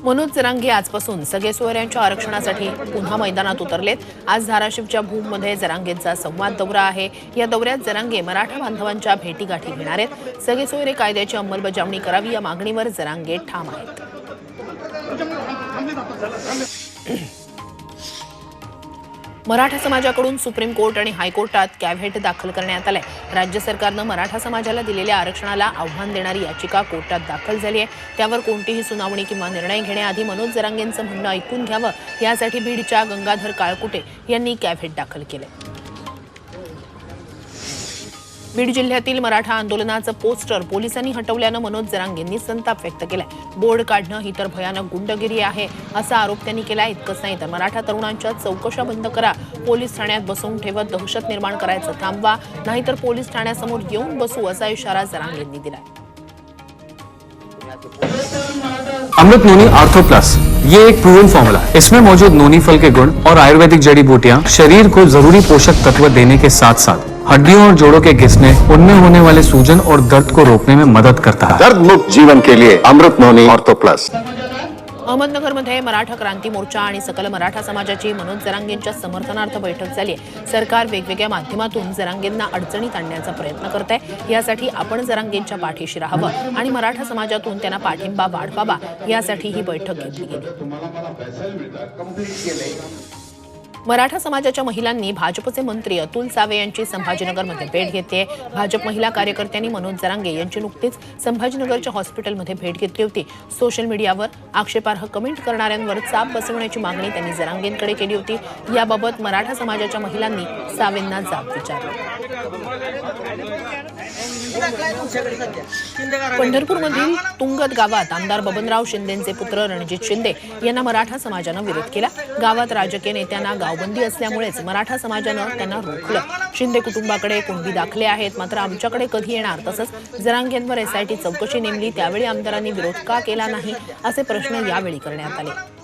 मनोज जरांगे आजपासून सगळे सोयऱ्यांच्या आरक्षणासाठी पुन्हा मैदानात उतरलेत। आज धाराशिवच्या भूममध्ये जरांगेंचा संवाद दौरा आहे। या दौऱ्यात जरांगे मराठा बांधवांच्या भेटीगाठी घेणार आहेत। सगळे सोयरे कायद्याची अंमलबजावणी करावी या मागणीवर जरांगे ठाम आहेत। मराठा समाजाकडून सुप्रीम कोर्ट आणि हायकोर्टात कॅव्हेट दाखल करण्यात आलाय। राज्य सरकारनं मराठा समाजाला दिलेल्या आरक्षणाला आव्हान देणारी याचिका कोर्टात दाखल झाली आहे। त्यावर कोणतीही सुनावणी किंवा निर्णय घेण्याआधी मनोज जरांगेंचं म्हणणं ऐकून घ्यावं यासाठी बीडच्या गंगाधर काळकुटे यांनी कॅव्हेट दाखल केलंय। बीड जिल्ह्यातील मराठा आंदोलनाचं पोस्टर पोलिसांनी हटवल्यानं मनोज जरांगेंनी संताप व्यक्त केलाय। बोर्ड काढणं ही तर भयानक गुंडगिरी आहे असा आरोप त्यांनी केला। इतकंच नाही तर मराठा तरुणांच्या चौकशा बंद करा, पोलीस ठाण्यात बसवून ठेवत दहशत निर्माण करायचं थांबवा, नाहीतर पोलीस ठाण्यासमोर येऊन बसू असा इशारा जरांगेंनी दिलाय। अमृत नोनी आर्थो प्लस ये एक प्रूवन फॉर्मूला है। इसमें मौजूद नोनी फल के गुण और आयुर्वेदिक जड़ी बूटियां शरीर को जरूरी पोषक तत्व देने के साथ साथ हड्डियों और जोड़ों के घिसने, उनमें होने वाले सूजन और दर्द को रोकने में मदद करता है। दर्द मुक्त जीवन के लिए अमृत नोनी आर्थो प्लस। अहमदनगरमध्ये मराठा क्रांती मोर्चा आणि सकल मराठा समाजाची मनोज जरांगेंच्या समर्थनार्थ बैठक झाली आहे। सरकार वेगवेगळ्या माध्यमातून जरांगेंना अडचणीत आणण्याचा प्रयत्न करत आहे। यासाठी आपण जरांगेंच्या पाठीशी राहावं आणि मराठा समाजातून त्यांना पाठिंबा वाढवावा यासाठी ही बैठक घेतली गेली। मराठा समाजाच्या महिलांनी भाजपचे मंत्री अतुल सावे यांची संभाजीनगरमध्ये भेट घेतली आहे। भाजप महिला कार्यकर्त्यांनी मनोज जरांगे यांची नुकतीच संभाजीनगरच्या हॉस्पिटलमध्ये भेट घेतली होती। सोशल मीडियावर आक्षेपार्ह कमेंट करणाऱ्यांवर चाप बसवण्याची मागणी त्यांनी जरांगेंकडे केली होती। याबाबत मराठा समाजाच्या महिलांनी सावेंना जाब विचारली। पंढरपूरमधील तुंगत गावात आमदार बबनराव शिंदेंचे पुत्र रणजित शिंदे यांना मराठा समाजानं विरोध केला। गावात राजकीय नेत्यांना गावबंदी असल्यामुळेच मराठा समाजानं त्यांना रोखलं। शिंदे कुटुंबाकडे कुणबी दाखले आहेत, मात्र आमच्याकडे कधी येणार, तसंच जरांगेंवर SIT चौकशी नेमली त्यावेळी आमदारांनी विरोध का केला नाही असे प्रश्न यावेळी करण्यात आले।